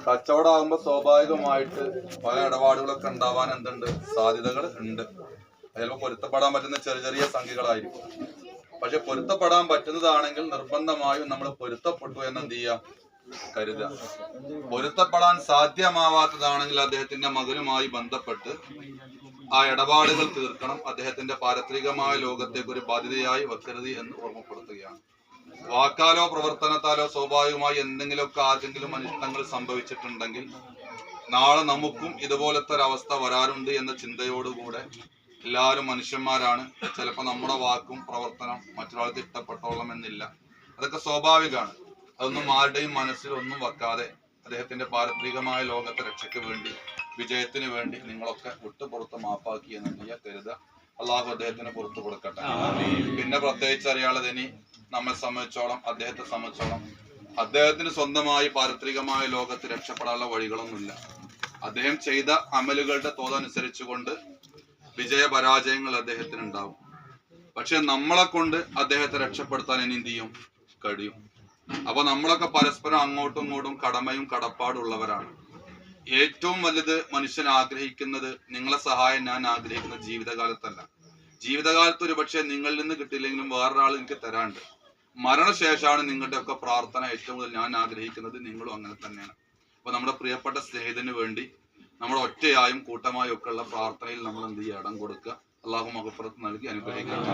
കച്ചവടമാകുമ്പോൾ സ്വാഭാവികമായിട്ട് പല ഇടപാടുകളൊക്കെ ഉണ്ടാവാൻ എന്തുണ്ട്, സാധ്യതകൾ ഉണ്ട്. ചിലപ്പോൾ പൊരുത്തപ്പെടാൻ പറ്റുന്ന ചെറിയ ചെറിയ സംഖ്യകളായിരിക്കും. പക്ഷെ പൊരുത്തപ്പെടാൻ പറ്റുന്നതാണെങ്കിൽ നിർബന്ധമായും നമ്മൾ പൊരുത്തപ്പെട്ടു എന്ന് എന്ത് ചെയ്യുക, കരുതുക. പൊരുത്തപ്പെടാൻ സാധ്യമാവാത്തതാണെങ്കിൽ അദ്ദേഹത്തിന്റെ മകനുമായി ബന്ധപ്പെട്ട് ആ ഇടപാടുകൾ തീർക്കണം. അദ്ദേഹത്തിന്റെ പാരത്രികമായ ലോകത്തേക്ക് ഒരു ബാധ്യതയായി വെക്കരുത് എന്ന് ഓർമ്മപ്പെടുത്തുകയാണ്. വാക്കാലോ പ്രവർത്തനത്താലോ സ്വാഭാവികമായി എന്തെങ്കിലുമൊക്കെ ആർക്കെങ്കിലും അനിഷ്ടങ്ങൾ സംഭവിച്ചിട്ടുണ്ടെങ്കിൽ നാളെ നമുക്കും ഇതുപോലത്തെ ഒരവസ്ഥ വരാറുണ്ട് എന്ന ചിന്തയോടുകൂടെ എല്ലാവരും മനുഷ്യന്മാരാണ്. ചിലപ്പോൾ നമ്മുടെ വാക്കും പ്രവർത്തനം മറ്റൊരാൾക്ക് ഇഷ്ടപ്പെട്ടോളം എന്നില്ല. അതൊക്കെ സ്വാഭാവികമാണ്. അതൊന്നും ആരുടെയും മനസ്സിൽ ഒന്നും വെക്കാതെ അദ്ദേഹത്തിന്റെ പാരത്രികമായ ലോകത്തെ രക്ഷയ്ക്ക് വേണ്ടി, വിജയത്തിന് വേണ്ടി നിങ്ങളൊക്കെ വിട്ടുപുറത്ത് മാപ്പാക്കി എന്ന് കരുതുക. അള്ളാഹു അദ്ദേഹത്തിന് പുറത്തു കൊടുക്കട്ടെ. പിന്നെ പ്രത്യേകിച്ച് അറിയാനുള്ളത്, ഇനി നമ്മെ സംബന്ധിച്ചോളം, അദ്ദേഹത്തെ സംബന്ധിച്ചോളം, അദ്ദേഹത്തിന് സ്വന്തമായി പാരത്രികമായ ലോകത്ത് രക്ഷപ്പെടാനുള്ള വഴികളൊന്നുമില്ല. അദ്ദേഹം ചെയ്ത അമലുകളുടെ തോതനുസരിച്ചുകൊണ്ട് വിജയപരാജയങ്ങൾ അദ്ദേഹത്തിന് ഉണ്ടാവും. പക്ഷെ നമ്മളെ കൊണ്ട് അദ്ദേഹത്തെ രക്ഷപ്പെടുത്താൻ ഇനി എന്ത് ചെയ്യും, കഴിയും. അപ്പൊ നമ്മളൊക്കെ പരസ്പരം അങ്ങോട്ടും ഇങ്ങോട്ടും കടമയും കടപ്പാടും ഉള്ളവരാണ്. ഏറ്റവും വലുത് മനുഷ്യൻ ആഗ്രഹിക്കുന്നത്, നിങ്ങളെ സഹായം ഞാൻ ആഗ്രഹിക്കുന്നത് ജീവിതകാലത്തല്ല. ജീവിതകാലത്ത് ഒരു പക്ഷേ നിങ്ങളിൽ നിന്ന് കിട്ടിയില്ലെങ്കിലും വേറൊരാൾ എനിക്ക് തരാണ്ട്. മരണശേഷമാണ് നിങ്ങളുടെ ഒക്കെ പ്രാർത്ഥന ഏറ്റവും കൂടുതൽ ഞാൻ ആഗ്രഹിക്കുന്നത്. നിങ്ങളും അങ്ങനെ തന്നെയാണ്. അപ്പൊ നമ്മുടെ പ്രിയപ്പെട്ട സ്നേഹിതന് വേണ്ടി നമ്മൾ ഒറ്റയായും കൂട്ടമായും ഒക്കെ ഉള്ള പ്രാർത്ഥനയിൽ നമ്മൾ എന്ത് ചെയ്യുക, ഇടം കൊടുക്കുക. അള്ളാഹു മഗ്ഫിറത്ത് നൽകി അനുഗ്രഹിക്കട്ടെ.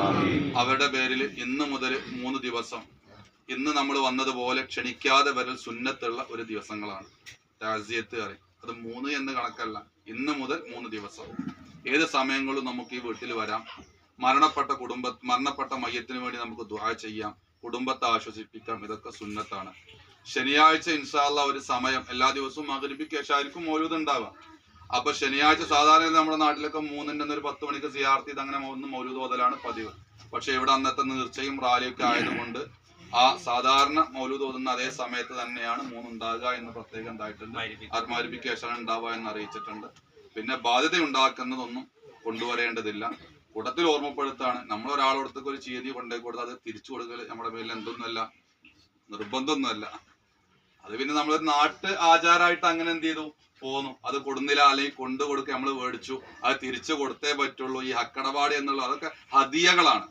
അവരുടെ പേരിൽ ഇന്ന് മുതൽ 3 ദിവസം, ഇന്ന് നമ്മൾ വന്നതുപോലെ ക്ഷണിക്കാതെ വരൽ സുന്നത്തുള്ള ഒരു ദിവസങ്ങളാണ്. താസിയത്ത് പറയും. അത് 3 എന്ന് കണക്കല്ല. ഇന്ന് മുതൽ 3 ദിവസം ഏത് സമയങ്ങളും നമുക്ക് ഈ വീട്ടിൽ വരാം. മരണപ്പെട്ട മയ്യത്തിന് വേണ്ടി നമുക്ക് ദുആ ചെയ്യാം, കുടുംബത്തെ ആശ്വസിപ്പിക്കാം. ഇതൊക്കെ സുന്നത്താണ്. ശനിയാഴ്ച ഇൻഷാ അല്ലാഹ് ഒരു സമയം, എല്ലാ ദിവസവും മഗ്‌രിബിക്ക് ശേഷമായിരിക്കും മൗലൂദ് ഉണ്ടാവുക. അപ്പൊ ശനിയാഴ്ച സാധാരണ നമ്മുടെ നാട്ടിലൊക്കെ 3-ന്റെ ഒരു 10 മണിക്ക് സിയാർത്ത് ചെയ്ത് അങ്ങനെ മൗലൂദ് ഓതലാണ് പതിവ്. പക്ഷെ ഇവിടെ അന്നത്തെ നീർച്ചയും റാലിയൊക്കെ ആയതുകൊണ്ട് ആ സാധാരണ മൗലൂദ് ഓതുന്ന അതേ സമയത്ത് തന്നെയാണ് 3 ഉണ്ടാകുക എന്ന് പ്രത്യേകം ഉണ്ടായിട്ടുണ്ട്. മഗ്‌രിബിക്ക് ശേഷം ഉണ്ടാവുക എന്ന് അറിയിച്ചിട്ടുണ്ട്. പിന്നെ ബാധ്യത ഉണ്ടാക്കുന്നതൊന്നും കൊണ്ടുവരേണ്ടതില്ല. കൂട്ടത്തിൽ ഓർമ്മപ്പെടുത്താണ്, നമ്മൾ ഒരാളോടത്തേക്ക് ഒരു ചീതി കൊണ്ടേ കൊടുത്ത് അത് തിരിച്ചു കൊടുക്കൽ നമ്മുടെ പേരിൽ എന്തൊന്നുമല്ല, നിർബന്ധമൊന്നുമല്ല. അത് പിന്നെ നമ്മളൊരു നാട്ട് ആചാരമായിട്ട് അങ്ങനെ എന്ത് ചെയ്തു പോന്നു. അത് കൊടുന്നില്ല, അല്ലെങ്കിൽ കൊണ്ടു കൊടുക്കുക, നമ്മൾ മേടിച്ചു, അത് തിരിച്ചു കൊടുത്തേ പറ്റുള്ളൂ. ഈ ഹക്കടപാടി എന്നുള്ള അതൊക്കെ ഹദിയകളാണ്.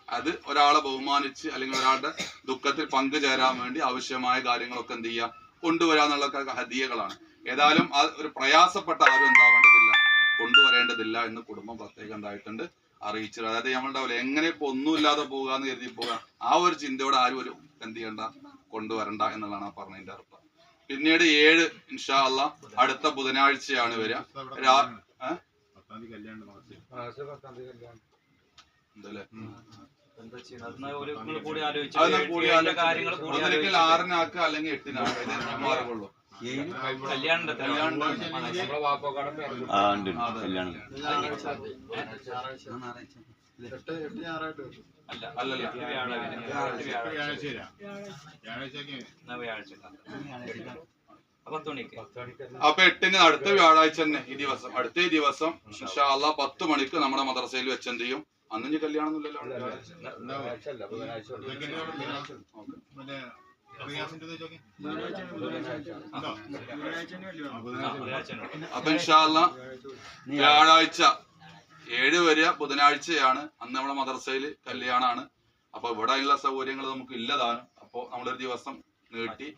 അത് ഒരാളെ ബഹുമാനിച്ച് അല്ലെങ്കിൽ ഒരാളുടെ ദുഃഖത്തിൽ പങ്കുചേരാൻ വേണ്ടി ആവശ്യമായ കാര്യങ്ങളൊക്കെ എന്ത് ചെയ്യുക, കൊണ്ടുവരാന്നുള്ളതൊക്കെ ഹദിയകളാണ്. ഏതായാലും ഒരു പ്രയാസപ്പെട്ട ആരും എന്താവേണ്ടതില്ല, കൊണ്ടുവരേണ്ടതില്ല എന്ന് കുടുംബം പ്രത്യേകം ഉണ്ടായിട്ടുണ്ട് അറിയിച്ചത്. അതായത് നമ്മളുണ്ടാവില്ല എങ്ങനെ ഇപ്പൊ ഒന്നുമില്ലാതെ പോകുക എന്ന് കരുതി പോവുക, ആ ഒരു ചിന്തയോടെ ആരും ഒരു എന്ത് ചെയ്യണ്ട, കൊണ്ടുവരണ്ട എന്നുള്ളതാണ് ആ പറഞ്ഞതിന്റെ അർത്ഥം. പിന്നീട് 7 ഇൻഷാ അല്ലാഹ് അടുത്ത ബുധനാഴ്ചയാണ് വരിക. ഒന്നിരിക്കൽ 6-നാക്ക അല്ലെങ്കിൽ 8-നാക്ക മാറുള്ളൂ. അപ്പൊ 8-ന് അടുത്ത വ്യാഴാഴ്ച തന്നെ ഈ ദിവസം, അടുത്ത ഈ ദിവസം ഇൻഷാ അല്ലാഹ് 10 മണിക്ക് നമ്മുടെ മദ്രസയിൽ വെച്ച് എന്ത് ചെയ്യും. അന്ന് ഇനി കല്യാണം ഒന്നുമില്ലല്ലോ. അപ്പൊ ഇൻഷാ അല്ലാഹ് വ്യാഴാഴ്ച 7 വരെ ബുധനാഴ്ചയാണ്. അന്ന് നമ്മുടെ മദ്രസയിൽ കല്യാണാണ്. അപ്പൊ ഇവിടെ ഉള്ള സൗകര്യങ്ങൾ നമുക്ക് ഇല്ലതാണ്. അപ്പോ നമ്മളൊരു ദിവസം നീട്ടി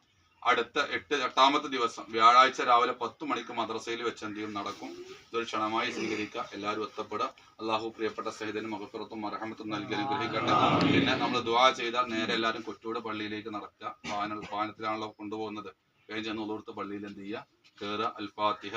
അടുത്ത 8-ാമത്തെ ദിവസം വ്യാഴാഴ്ച രാവിലെ 10 മണിക്ക് മദ്രസയിൽ വെച്ച് എന്ത് ചെയ്യും, നടക്കും. ഇതൊരു ക്ഷണമായി സ്വീകരിക്കുക, എല്ലാവരും ഒത്തപ്പെടുക. അള്ളാഹു പ്രിയപ്പെട്ട സഹീദിന് മഗ്‌ഫിറത്തും മർഹമത്തും നൽകി അനുഗ്രഹിക്കട്ടെ. പിന്നെ നമ്മൾ ദുആ ചെയ്താൽ നേരെ എല്ലാവരും കൊറ്റൂട് പള്ളിയിലേക്ക് നടക്കുക. വാഹനത്തിലാണല്ലോ കൊണ്ടുപോകുന്നത്. വേഗം ചെന്ന് ഉള്ളൂർത്ത് പള്ളിയിൽ എന്ത് ചെയ്യുക, കയറുക. അൽ ഫാത്തിഹ.